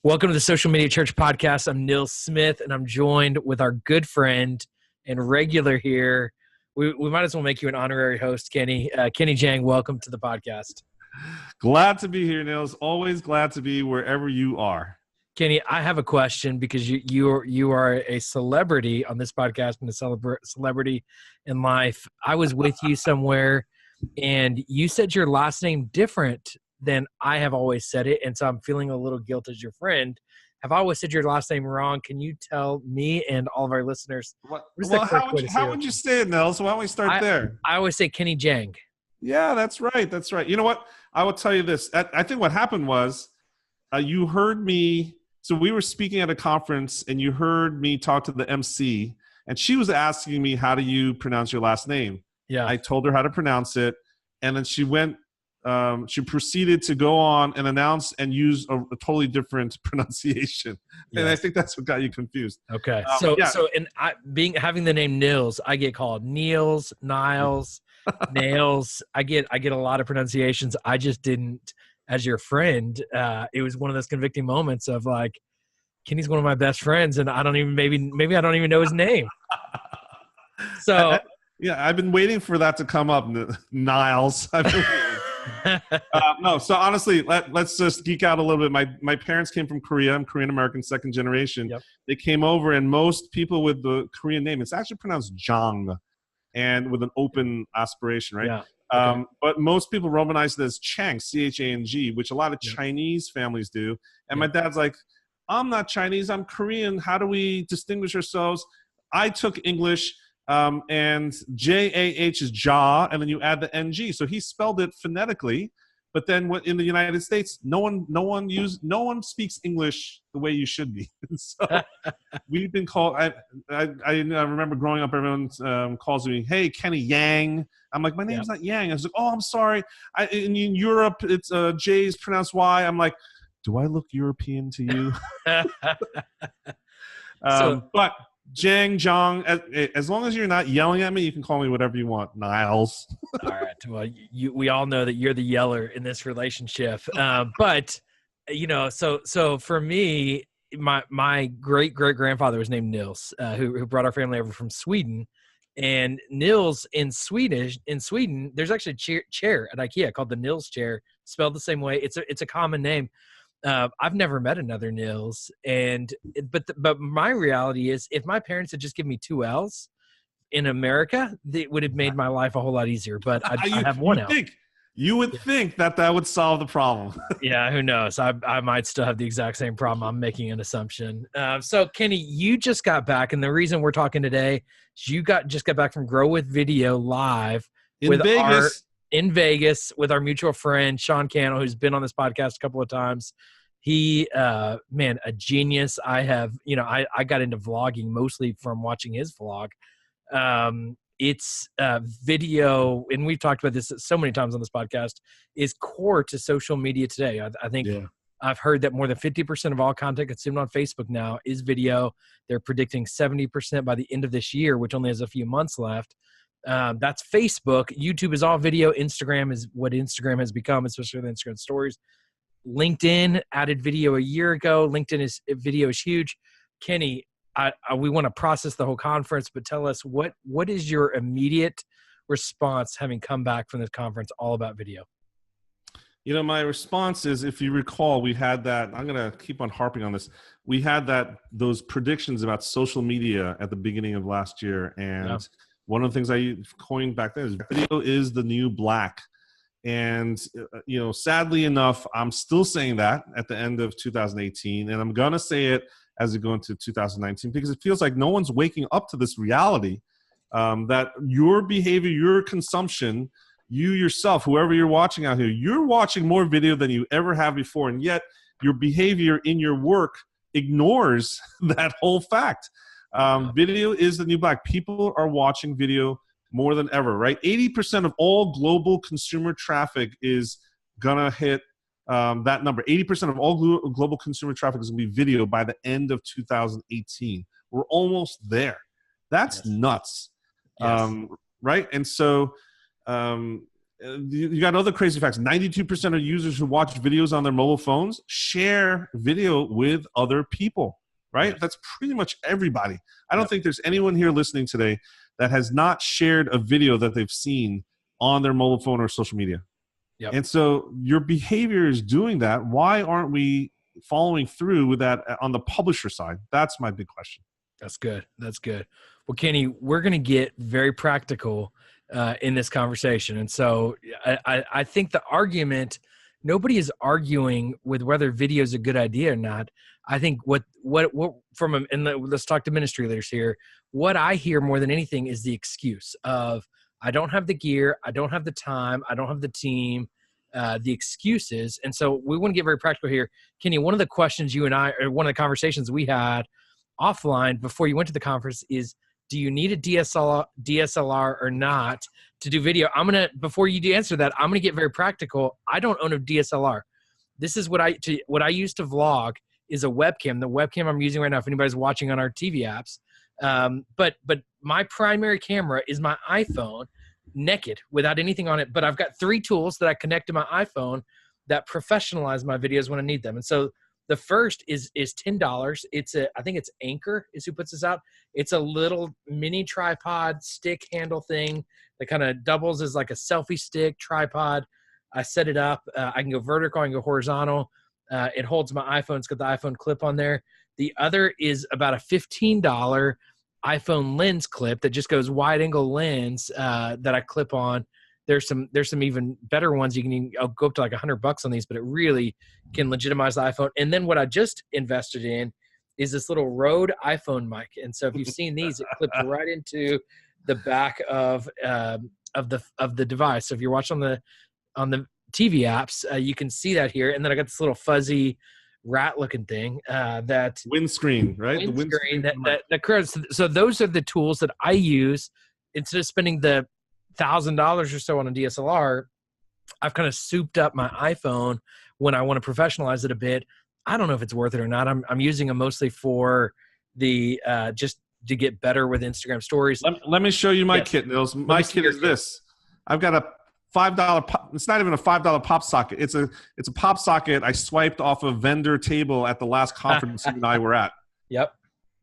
Welcome to the Social Media Church Podcast. I'm Neil Smith, and I'm joined with our good friend and regular here. We might as well make you an honorary host, Kenny. Kenny Jahng, welcome to the podcast. Glad to be here, Nils. Always glad to be wherever you are. Kenny, I have a question because you are a celebrity on this podcast and a celebrity in life. I was with you somewhere, and you said your last name different than I have always said it, and so I'm feeling a little guilt as your friend. Have I always said your last name wrong? Can you tell me and all of our listeners? How would you say it, Nils? Why don't we start there? I always say Kenny Jahng. Yeah, that's right. That's right. You know what? I will tell you this. I think what happened was you heard me. So we were speaking at a conference, and you heard me talk to the MC, and she was asking me, how do you pronounce your last name? Yeah. I told her how to pronounce it, and then she proceeded to go on and announce and use a totally different pronunciation. And I think that's what got you confused. Okay. Having the name Nils, I get called Niels, Niles, Nails. I get a lot of pronunciations. I just didn't, as your friend, it was one of those convicting moments of like, Kenny's one of my best friends, and I don't even, maybe I don't even know his name. So I've been waiting for that to come up, Niles. No, so honestly, let's just geek out a little bit. My parents came from Korea. I'm Korean American, second generation. Yep. They came over, and most people with the Korean name, it's actually pronounced Jahng, and with an open aspiration, right? Yeah. Okay. But most people Romanize it as Chang, C-H-A-N-G, which a lot of Chinese families do. And my dad's like, I'm not Chinese, I'm Korean. How do we distinguish ourselves? I took English. And J-A-H is jaw, and then you add the N-G. So he spelled it phonetically, but then in the United States, no one speaks English the way you should be. So we've been called. I remember growing up, everyone calls me, "Hey, Kenny Jahng." I'm like, my name's not Yang. I was like, oh, I'm sorry. In Europe, it's J is pronounced Y. I'm like, do I look European to you? But Jahng, as long as you're not yelling at me, you can call me whatever you want, Niles. All right. Well, we all know that you're the yeller in this relationship. But so for me, my great grandfather was named Nils, who brought our family over from Sweden. And Nils in Sweden, there's actually a chair at IKEA called the Nils chair, spelled the same way. It's a common name. I've never met another Nils, but my reality is, if my parents had just given me two L's in America, it would have made my life a whole lot easier. But I have one L. You would think that would solve the problem. Yeah, who knows? I might still have the exact same problem. I'm making an assumption. So Kenny, you just got back, and the reason we're talking today is you just got back from Grow with Video live in Vegas with our mutual friend, Sean Cannell, who's been on this podcast a couple of times. He, a genius. I got into vlogging mostly from watching his vlog. It's video, and we've talked about this so many times on this podcast, is core to social media today. I think I've heard that more than 50% of all content consumed on Facebook now is video. They're predicting 70% by the end of this year, which only has a few months left. That's Facebook. YouTube is all video. Instagram is what Instagram has become, especially with Instagram stories. LinkedIn added video a year ago. Video is huge. Kenny, we want to process the whole conference, but tell us what is your immediate response having come back from this conference all about video? My response is, if you recall, we had that. I'm going to keep on harping on this. We had those predictions about social media at the beginning of last year, and one of the things I coined back then is video is the new black. And, sadly enough, I'm still saying that at the end of 2018, and I'm going to say it as we go into 2019, because it feels like no one's waking up to this reality that your behavior, your consumption, you yourself, whoever you're watching out here, you're watching more video than you ever have before, and yet your behavior in your work ignores that whole fact. Video is the new black. People are watching video more than ever, right? 80% of all global consumer traffic is gonna hit that number. 80% of all global consumer traffic is gonna be video by the end of 2018. We're almost there. That's nuts, right? And so You got other crazy facts. 92% of users who watch videos on their mobile phones share video with other people, right? Yes. That's pretty much everybody. I don't think there's anyone here listening today that has not shared a video that they've seen on their mobile phone or social media. Yep. And so your behavior is doing that. Why aren't we following through with that on the publisher side? That's my big question. That's good. That's good. Well, Kenny, we're going to get very practical in this conversation. And so I think the argument, nobody is arguing with whether video is a good idea or not. I think what let's talk to ministry leaders here. What I hear more than anything is the excuse of, I don't have the gear, I don't have the time, I don't have the team, the excuses. And so we want to get very practical here. Kenny, one of the questions you and I, or one of the conversations we had offline before you went to the conference is, do you need a DSLR or not to do video? Before you answer that, I'm going to get very practical. I don't own a DSLR. This is what I use to vlog is a webcam. The webcam I'm using right now, if anybody's watching on our TV apps. But my primary camera is my iPhone, naked, without anything on it. But I've got 3 tools that I connect to my iPhone that professionalize my videos when I need them. And so the first is $10. I think it's Anchor is who puts this out. It's a little mini tripod stick handle thing that kind of doubles as like a selfie stick tripod. I set it up. I can go vertical, I can go horizontal. It holds my iPhone. It's got the iPhone clip on there. The other is about a $15 iPhone lens clip that just goes wide angle lens that I clip on. There's some even better ones. You can go up to like $100 on these, but it really can legitimize the iPhone. And then what I just invested in is this little Rode iPhone mic. And so if you've seen these, it clips right into the back of the device. So if you're watching on the TV apps, you can see that here. And then I got this little fuzzy rat looking thing that windscreen, right? The windscreen that curves. So those are the tools that I use instead of spending the $1,000 or so on a DSLR. I've kind of souped up my iPhone when I want to professionalize it a bit. I don't know if it's worth it or not. I'm using them mostly for the just to get better with Instagram stories. Let me show you my kit, Nils. My kit is this. I've got a $5 pop. It's not even a $5 pop socket. It's a pop socket I swiped off a vendor table at the last conference you and I were at. Yep.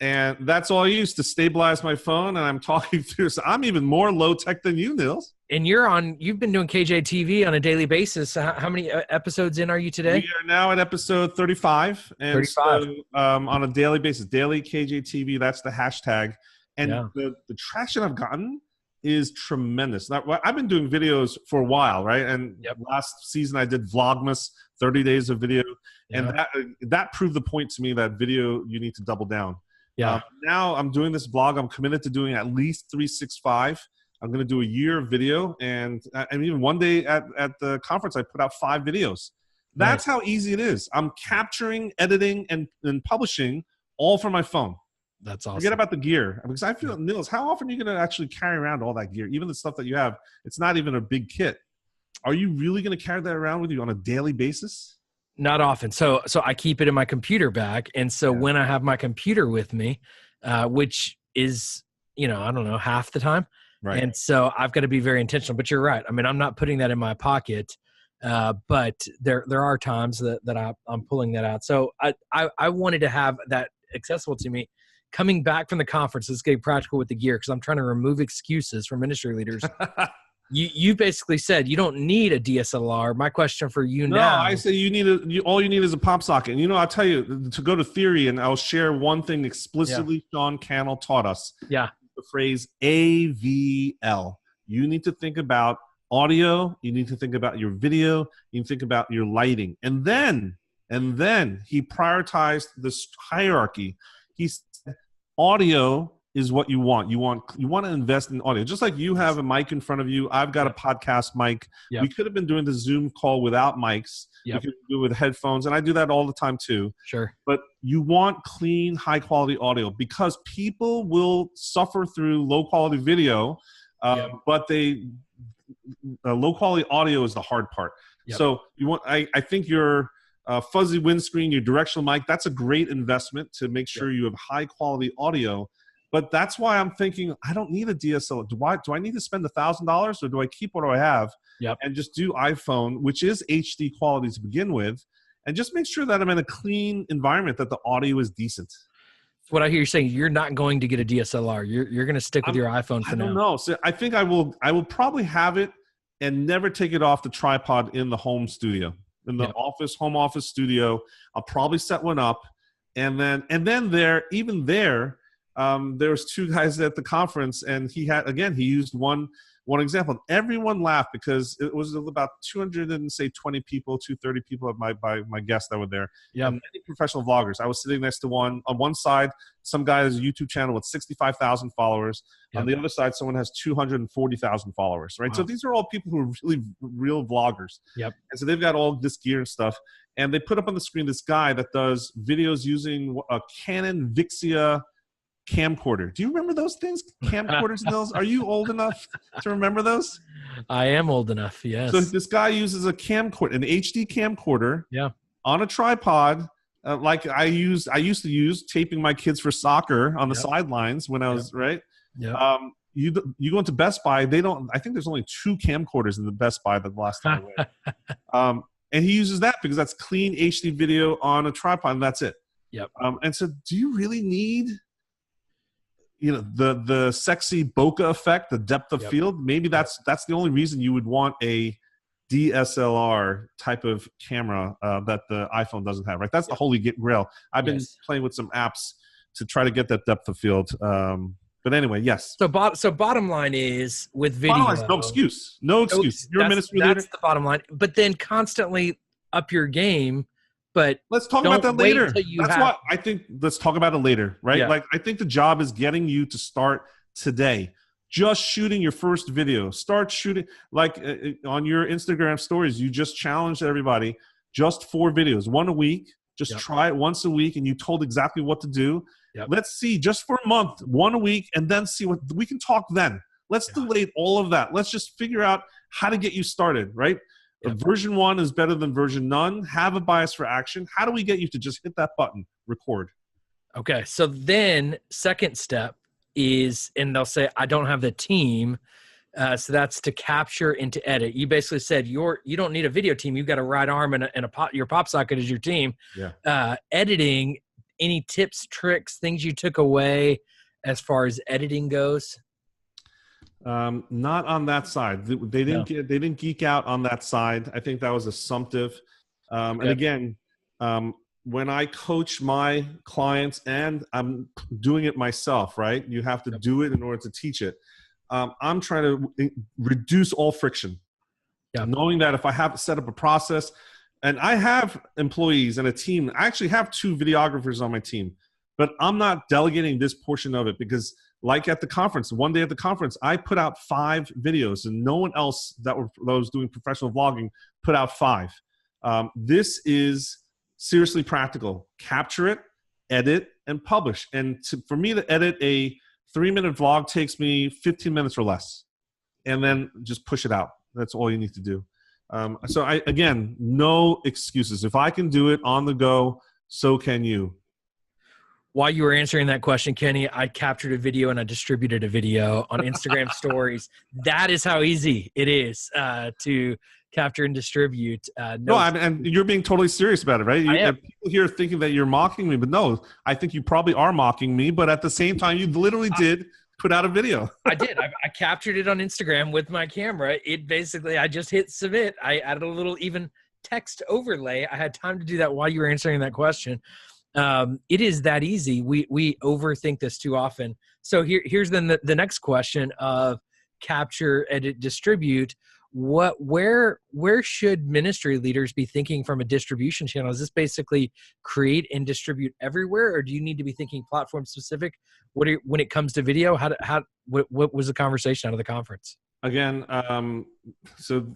And that's all I use to stabilize my phone, and I'm talking through. So I'm even more low tech than you, Nils. And you've been doing KJTV on a daily basis. How many episodes in are you today? We are now at episode 35. And 35. So, on a daily basis, daily KJTV, that's the hashtag. And the traction I've gotten is tremendous. Now, I've been doing videos for a while, right? And last season I did Vlogmas, 30 days of video. And that proved the point to me that video, you need to double down. Yeah. Now I'm doing this blog. I'm committed to doing at least 365. I'm going to do a year of video. And even one day at the conference, I put out 5 videos. That's how easy it is. I'm capturing, editing, and publishing all from my phone. That's awesome. Forget about the gear. Because I feel, Nils, how often are you going to actually carry around all that gear? Even the stuff that you have, it's not even a big kit. Are you really going to carry that around with you on a daily basis? Not often. So I keep it in my computer bag. And so when I have my computer with me, which is, I don't know, half the time. Right. And so I've got to be very intentional, but you're right. I mean, I'm not putting that in my pocket, but there are times that I'm pulling that out. So I wanted to have that accessible to me. Coming back from the conference, let's get practical with the gear because I'm trying to remove excuses from ministry leaders. You basically said you don't need a DSLR. My question for you now. No, I say all you need is a pop socket. And I'll tell you to go to theory, and I'll share one thing explicitly Sean Cannell taught us. Yeah. The phrase AVL. You need to think about audio. You need to think about your video. You need to think about your lighting. And then he prioritized this hierarchy. He said audio is what you want. You want to invest in audio. Just like you have a mic in front of you, I've got a podcast mic. Yep. We could have been doing the Zoom call without mics. Yep. We could do it with headphones, and I do that all the time too. Sure. But you want clean, high-quality audio because people will suffer through low-quality video, but low-quality audio is the hard part. Yep. So I think your fuzzy windscreen, your directional mic, that's a great investment to make sure you have high-quality audio. But that's why I'm thinking I don't need a DSLR. Do I need to spend $1,000 or do I keep what I have and just do iPhone, which is HD quality to begin with, and just make sure that I'm in a clean environment, that the audio is decent. What I hear you saying, you're not going to get a DSLR. You're going to stick with your iPhone for now. I don't know. So I think I will probably have it and never take it off the tripod in the home studio, in the home office studio. I'll probably set one up, and then there was two guys at the conference, and he used one example. Everyone laughed because it was about 220 people, 230 people by my guests that were there. Yeah, many professional vloggers. I was sitting next to one. On one side, some guy has a YouTube channel with 65,000 followers. On the other side, someone has 240,000 followers. Right. Wow. So these are all people who are really real vloggers. Yep. And so they've got all this gear and stuff. And they put up on the screen this guy that does videos using a Canon Vixia camcorder. Do you remember those things? Camcorders and those? Are you old enough to remember those? I am old enough, yes. So this guy uses a camcorder, an HD camcorder, on a tripod, like I used to use taping my kids for soccer on the sidelines when I was right. Yeah. You go into Best Buy, they don't. I think there's only 2 camcorders in the Best Buy the last time I went. And he uses that because that's clean HD video on a tripod, and that's it. Yep. And so, do you really need, the sexy bokeh effect, the depth of field? Maybe that's the only reason you would want a DSLR type of camera that the iPhone doesn't have, right? That's the holy grail. I've been playing with some apps to try to get that depth of field. But anyway, yes. So bottom line is, with video, no excuse. No excuse. You're a ministry leader. That's the bottom line. But then constantly up your game. But let's talk about that later. That's what I think. Let's talk about it later, right? Yeah. Like, I think the job is getting you to start today. Just shooting your first video. Start shooting, like on your Instagram stories. You just challenged everybody. Just 4 videos, 1 a week. Just try it once a week, and you told exactly what to do. Yep. Let's see, just for a month, 1 a week, and then see what we can talk then. Let's delete all of that. Let's just figure out how to get you started, right? Yep. Version 1 is better than version none. Have a bias for action. How do we get you to just hit that button, record? Okay, so then second step is, and they'll say, I don't have the team. So that's to capture and to edit. You basically said you don't need a video team. You've got a right arm and your pop socket is your team. Yeah. Editing, any tips, tricks, things you took away as far as editing goes? Not on that side. They didn't geek out on that side. I think that was assumptive. And again, when I coach my clients, and I'm doing it myself, right? You have to do it in order to teach it. I'm trying to reduce all friction. Yeah. Knowing that if I have to set up a process, and I have employees and a team, I actually have 2 videographers on my team, but I'm not delegating this portion of it because, like at the conference, one day at the conference, I put out 5 videos, and no one else that was doing professional vlogging put out 5. This is seriously practical. Capture it, edit, and publish. And for me to edit a 3-minute vlog takes me 15 minutes or less, and then just push it out. That's all you need to do. So again, no excuses. If I can do it on the go, so can you. While you were answering that question, Kenny, I captured a video and I distributed a video on Instagram stories. That is how easy it is to capture and distribute. And you're being totally serious about it, right? I am. People here thinking that you're mocking me, but no, I think you probably are mocking me. But at the same time, you literally did put out a video. I did. I captured it on Instagram with my camera. It basically, I just hit submit. I added a little even text overlay. I had time to do that while you were answering that question. It is that easy. We overthink this too often. So here's then the next question of capture, edit, distribute. Where should ministry leaders be thinking from a distribution channel? Is this basically create and distribute everywhere, or do you need to be thinking platform specific? When it comes to video, what was the conversation out of the conference? Again, so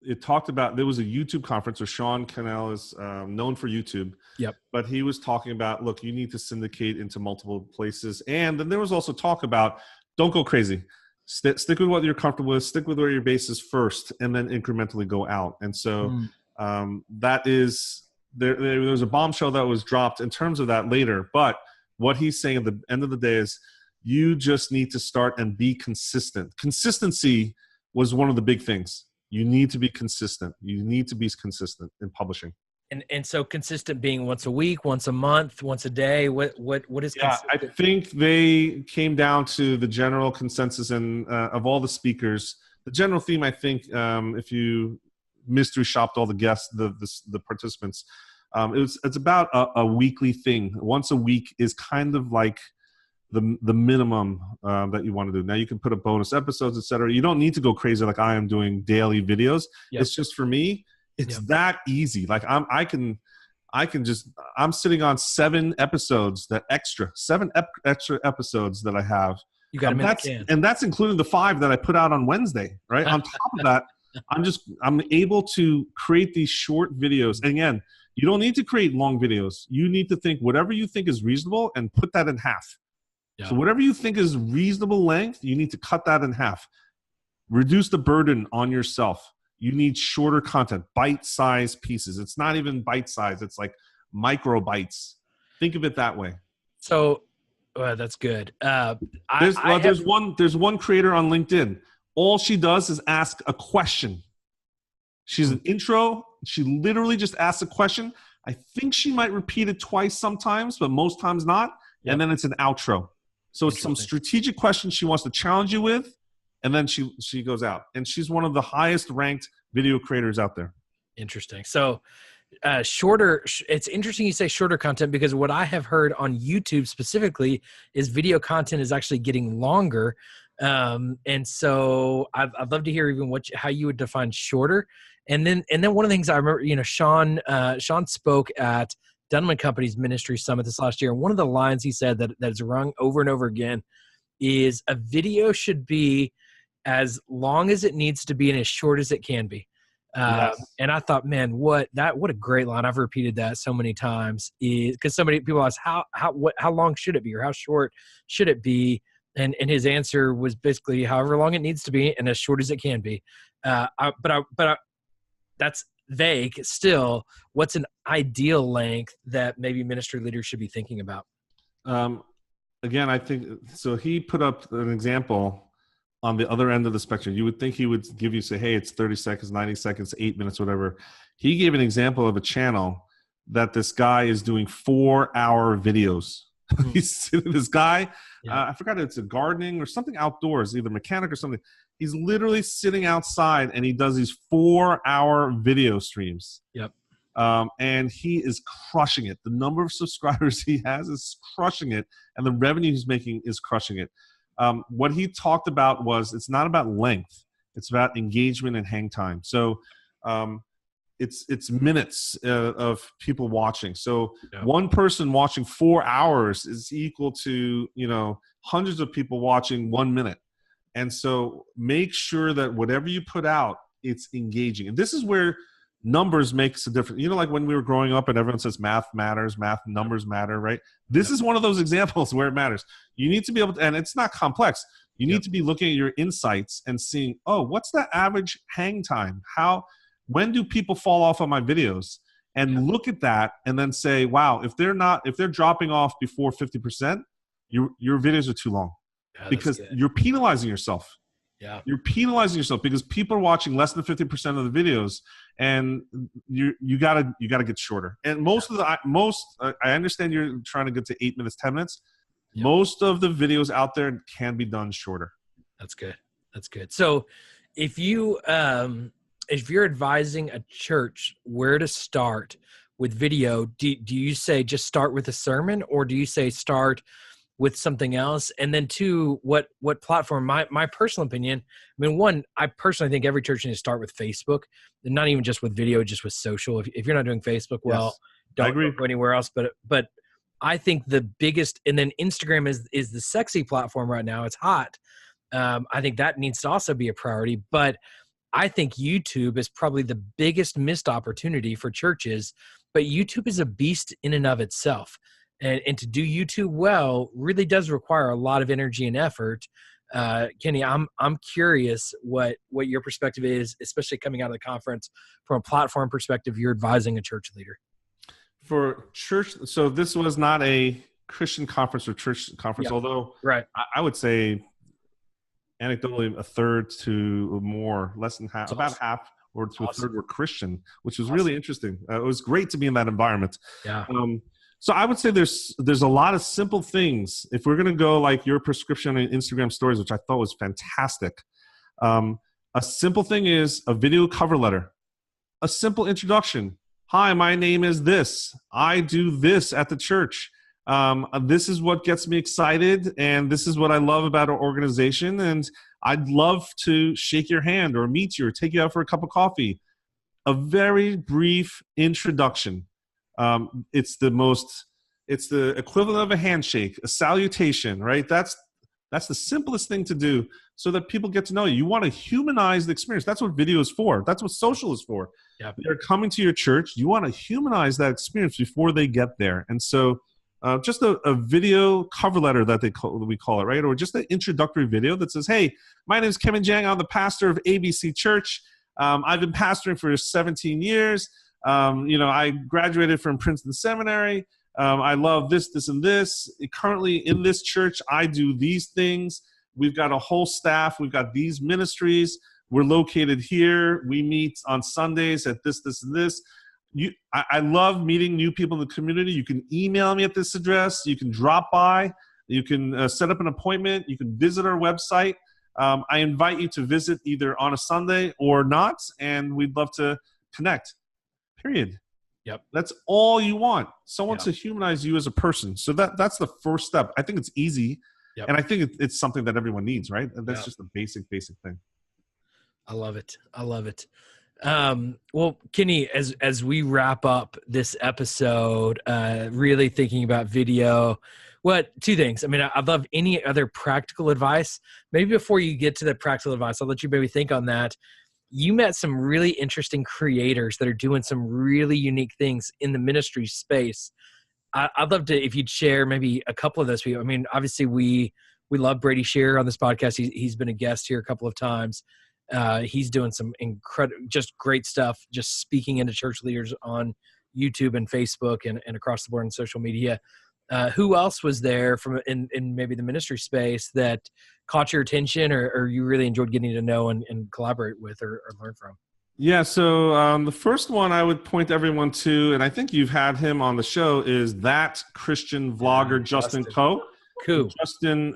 it talked about, there was a YouTube conference where Sean Cannell is known for YouTube. Yep. But he was talking about, look, you need to syndicate into multiple places. And then there was also talk about, don't go crazy. Stick with what you're comfortable with, stick with where your base is first, and then incrementally go out. And so that is, there was a bombshell that was dropped in terms of that later. But what he's saying at the end of the day is you just need to start and be consistent. Consistency was one of the big things. You need to be consistent. You need to be consistent in publishing. And so consistent being once a week, once a month, once a day. What is consistent? I think they came down to the general consensus and of all the speakers. The general theme, I think, if you mystery shopped all the guests, the participants, it's about a weekly thing. Once a week is kind of like the minimum that you want to do. Now you can put up bonus episodes, etc. You don't need to go crazy like I am doing daily videos. Yep. It's just for me. It's that easy. Like I'm sitting on 7 episodes extra episodes that I have. You got and that's including the 5 that I put out on Wednesday, right? On top of that, I'm able to create these short videos. And again, you don't need to create long videos. You need to think whatever you think is reasonable and put that in half. Yeah. So whatever you think is reasonable length, you need to cut that in half. Reduce the burden on yourself. You need shorter content, bite-sized pieces. It's not even bite-sized. It's like micro bites. Think of it that way. So that's good. There's one creator on LinkedIn. All she does is ask a question. She's an intro. She literally just asks a question. I think she might repeat it twice sometimes, but most times not. Yep. And then it's an outro. So it's some strategic question she wants to challenge you with. And then she goes out, and she's one of the highest ranked video creators out there. Interesting. So shorter, it's interesting you say shorter content, because what I have heard on YouTube specifically is video content is actually getting longer. And so I'd love to hear even how you would define shorter. And then one of the things I remember, Sean spoke at Dunman Company's Ministry Summit this last year. And one of the lines he said that is rung over and over again is a video should be as long as it needs to be and as short as it can be. Yes. And I thought, man, what a great line. I've repeated that so many times, is because so many people ask how long should it be, or how short should it be? And his answer was basically however long it needs to be and as short as it can be. But that's vague still. What's an ideal length that maybe ministry leaders should be thinking about? Again, I think, so he put up an example on the other end of the spectrum. You would think he would give you, say, hey, it's 30 seconds, 90 seconds, 8 minutes, whatever. He gave an example of a channel that this guy is doing 4-hour videos. He's this guy, I forgot, it's a gardening or something outdoors, either mechanic or something. He's literally sitting outside and he does these 4-hour video streams. Yep. And he is crushing it. The number of subscribers he has is crushing it, and the revenue he's making is crushing it. What he talked about was, it's not about length, it's about engagement and hang time. So it's minutes of people watching. So one person watching 4 hours is equal to hundreds of people watching 1 minute. And so make sure that whatever you put out, it's engaging. And this is where numbers makes a difference. Like when we were growing up and everyone says math matters, numbers matter, right? This is one of those examples where it matters. You need to be able to, and it's not complex. You need to be looking at your insights and seeing, what's the average hang time? When do people fall off on my videos? And look at that and then say, wow, if they're dropping off before 50%, your videos are too long. Yeah, because you're penalizing yourself. Yeah, you're penalizing yourself because people are watching less than 50% of the videos, and you gotta get shorter. And I understand you're trying to get to 8 minutes, 10 minutes. Yep. Most of the videos out there can be done shorter. That's good. So, if you're advising a church where to start with video, do you say just start with a sermon, or do you say start with something else? And then 2, what platform? My personal opinion, one, I personally think every church needs to start with Facebook, and not even just with video, just with social. If you're not doing Facebook, don't go anywhere else. But I think the biggest, and then Instagram is the sexy platform right now. It's hot. I think that needs to also be a priority. But I think YouTube is probably the biggest missed opportunity for churches. But YouTube is a beast in and of itself. And to do YouTube well really does require a lot of energy and effort. Kenny, I'm curious what your perspective is, especially coming out of the conference from a platform perspective. You're advising a church leader. For church, so this was not a Christian conference or church conference, Yeah. although Right. I would say anecdotally a third to more, less than half, That's about awesome. half or to a Awesome. third were Christian, which was Awesome. really interesting. It was great to be in that environment. Yeah. So I would say there's a lot of simple things. If we're going to go like your prescription on Instagram stories, which I thought was fantastic, a simple thing is a video cover letter, a simple introduction. Hi, my name is this. I do this at the church. This is what gets me excited, and this is what I love about our organization. And I'd love to shake your hand or meet you or take you out for a cup of coffee. A very brief introduction. It's the equivalent of a handshake, a salutation, right? That's the simplest thing to do so that people get to know you. You want to humanize the experience. That's what video is for. That's what social is for. Yep. They're coming to your church. You want to humanize that experience before they get there. And so just a video cover letter that we call it, right? Or just an introductory video that says, hey, my name is Kenny Jahng. I'm the pastor of ABC Church. I've been pastoring for 17 years. I graduated from Princeton Seminary. I love this, this, and this. Currently in this church, I do these things. We've got a whole staff. We've got these ministries. We're located here. We meet on Sundays at this, this, and this. I love meeting new people in the community. You can email me at this address. You can drop by. You can set up an appointment. You can visit our website. I invite you to visit either on a Sunday or not, and we'd love to connect. Period. Yep. That's all you want. Someone to humanize you as a person. So that's the first step. I think it's easy, and I think it's something that everyone needs, right? And that's just a basic thing. I love it. Well, Kenny, as we wrap up this episode, really thinking about video, two things. I mean, I'd love any other practical advice. Maybe before you get to the practical advice, I'll let you maybe think on that. You met some really interesting creators that are doing some really unique things in the ministry space. I'd love to, if you'd share maybe a couple of those people. I mean, obviously we love Brady Shearer on this podcast. He's been a guest here a couple of times. He's doing some just great stuff, just speaking into church leaders on YouTube and Facebook and across the board on social media. Who else was there from in maybe the ministry space that caught your attention or you really enjoyed getting to know and collaborate with or learn from? Yeah, so the first one I would point everyone to, and I think you've had him on the show, is that Christian vlogger, Justin Coe. Cool. Justin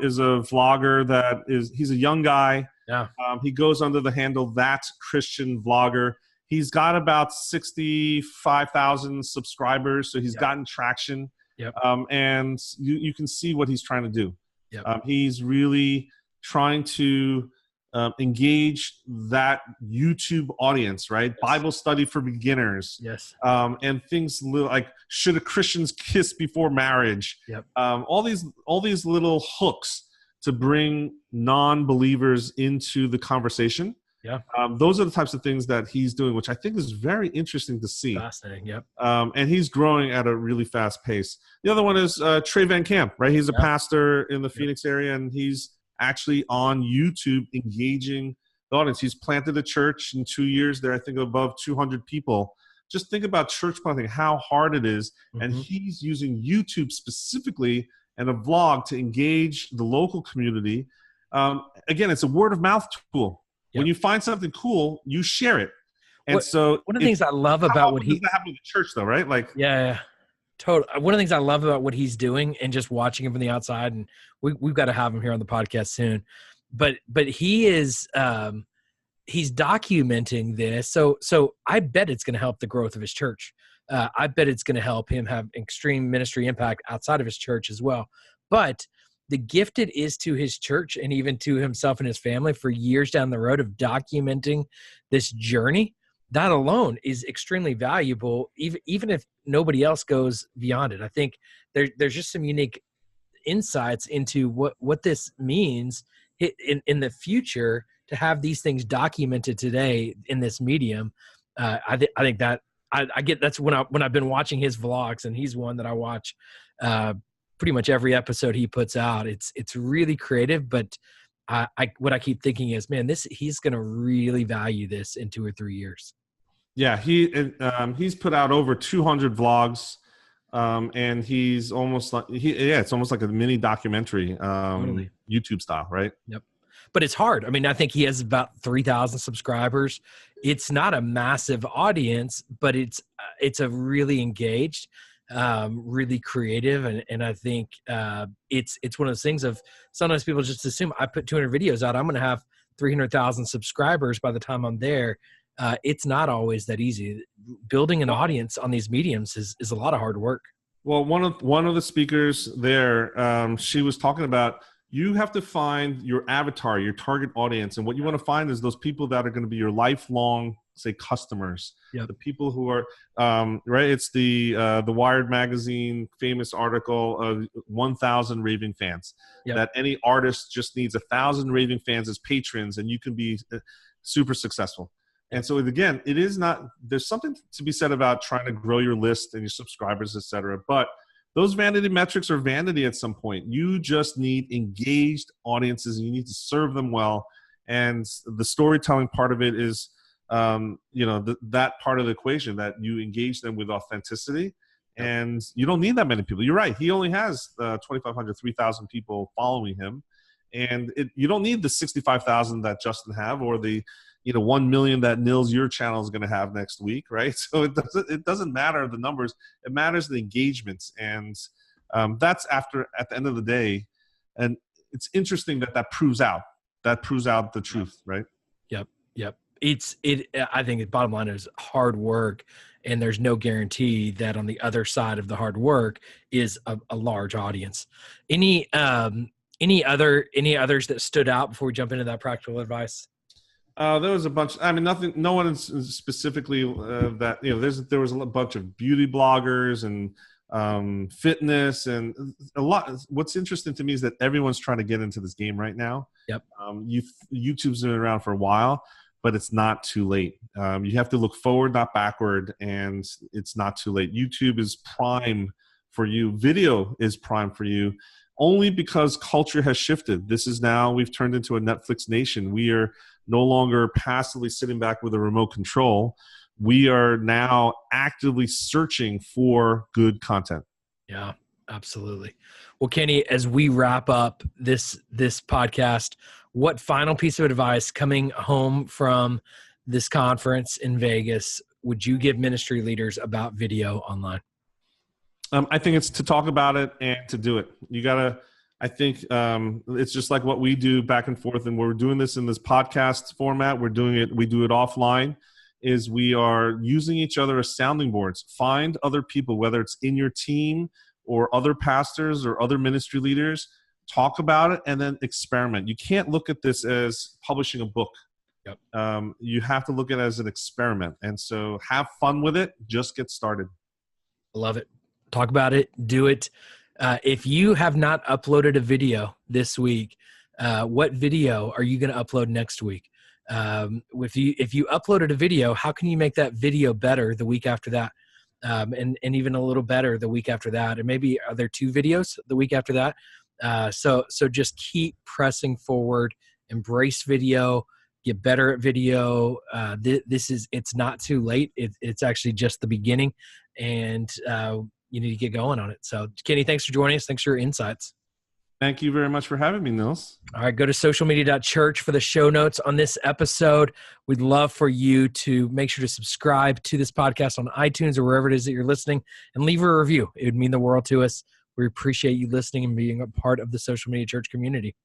is a vlogger he's a young guy. Yeah. He goes under the handle That Christian Vlogger. He's got about 65,000 subscribers, so he's gotten traction. Yep. And you can see what he's trying to do. Yep. He's really trying to engage that YouTube audience, right? Yes. Bible study for beginners. Yes. And things like, should a Christians kiss before marriage? Yep. All these little hooks to bring non-believers into the conversation. Yeah. Those are the types of things that he's doing, which I think is very interesting to see. Fascinating. Yep. And he's growing at a really fast pace. The other one is Trey Van Camp, right? He's a pastor in the Phoenix area, and he's actually on YouTube engaging the audience. He's planted a church in 2 years there, I think above 200 people. Just think about church planting, how hard it is. Mm-hmm. And he's using YouTube specifically and a vlog to engage the local community. Again, it's a word of mouth tool. Yep. When you find something cool, you share it. And so one of the things I love about what does that happen in the church though, right? Like, yeah. Totally. One of the things I love about what he's doing and just watching him from the outside, and we've got to have him here on the podcast soon, but he is, he's documenting this. So I bet it's going to help the growth of his church. I bet it's going to help him have extreme ministry impact outside of his church as well. But the gift it is to his church and even to himself and his family for years down the road of documenting this journey, that alone is extremely valuable, even if nobody else goes beyond it. I think there's just some unique insights into what this means in the future to have these things documented today in this medium. I think that I get that's when I've been watching his vlogs, and he's one that I watch pretty much every episode he puts out. It's really creative, but what I keep thinking is, man, he's going to really value this in 2 or 3 years. Yeah, he's put out over 200 vlogs. And he's almost like it's almost like a mini documentary, Totally. YouTube style, right? Yep. But it's hard. I mean, I think he has about 3,000 subscribers. It's not a massive audience, but it's a really engaged, really creative, and I think it's one of those things of sometimes people just assume I put 200 videos out, I'm going to have 300,000 subscribers by the time I'm there. It's not always that easy. Building an audience on these mediums is a lot of hard work. Well, one of the speakers there, she was talking about, you have to find your avatar, your target audience. And what you want to find is those people that are going to be your lifelong, say, customers. Yep. The people who are, right? It's the Wired magazine famous article of 1,000 raving fans. Yep. That any artist just needs 1,000 raving fans as patrons, and you can be super successful. And so again, it is not, there's something to be said about trying to grow your list and your subscribers, et cetera. But those vanity metrics are vanity at some point. You just need engaged audiences, and you need to serve them well. And the storytelling part of it is, that part of the equation, that you engage them with authenticity. And you don't need that many people. You're right. He only has 2,500, 3,000 people following him. And you don't need the 65,000 that Justin have, or the 1 million that Nils, your channel, is going to have next week, right? So it doesn't matter the numbers. It matters the engagements, and that's at the end of the day. And it's interesting that proves out the truth, right? Yep. I think the bottom line is hard work, and there's no guarantee that on the other side of the hard work is a large audience. Any others that stood out before we jump into that practical advice? There was a bunch. I mean, nothing. No one is specifically that. There was a bunch of beauty bloggers and fitness and a lot. What's interesting to me is that everyone's trying to get into this game right now. Yep. YouTube's been around for a while, but it's not too late. You have to look forward, not backward, and it's not too late. YouTube is prime for you. Video is prime for you. Only because culture has shifted. We've turned into a Netflix nation. We are no longer passively sitting back with a remote control. We are now actively searching for good content. Yeah, absolutely. Well, Kenny, as we wrap up this podcast, what final piece of advice coming home from this conference in Vegas would you give ministry leaders about video online? I think it's to talk about it and to do it. I think it's just like what we do back and forth, and we're doing this in this podcast format. We do it offline, is we are using each other as sounding boards. Find other people, whether it's in your team or other pastors or other ministry leaders, talk about it and then experiment. You can't look at this as publishing a book. Yep. You have to look at it as an experiment. And so have fun with it. Just get started. Love it. Talk about it. Do it. If you have not uploaded a video this week, what video are you going to upload next week? If you uploaded a video, how can you make that video better the week after that? And even a little better the week after that? And maybe are there 2 videos the week after that? So just keep pressing forward, embrace video, get better at video. It's not too late. It's actually just the beginning, and you need to get going on it. So Kenny, thanks for joining us. Thanks for your insights. Thank you very much for having me, Nils. All right. Go to socialmedia.church for the show notes on this episode. We'd love for you to make sure to subscribe to this podcast on iTunes or wherever it is that you're listening, and leave a review. It would mean the world to us. We appreciate you listening and being a part of the Social Media Church community.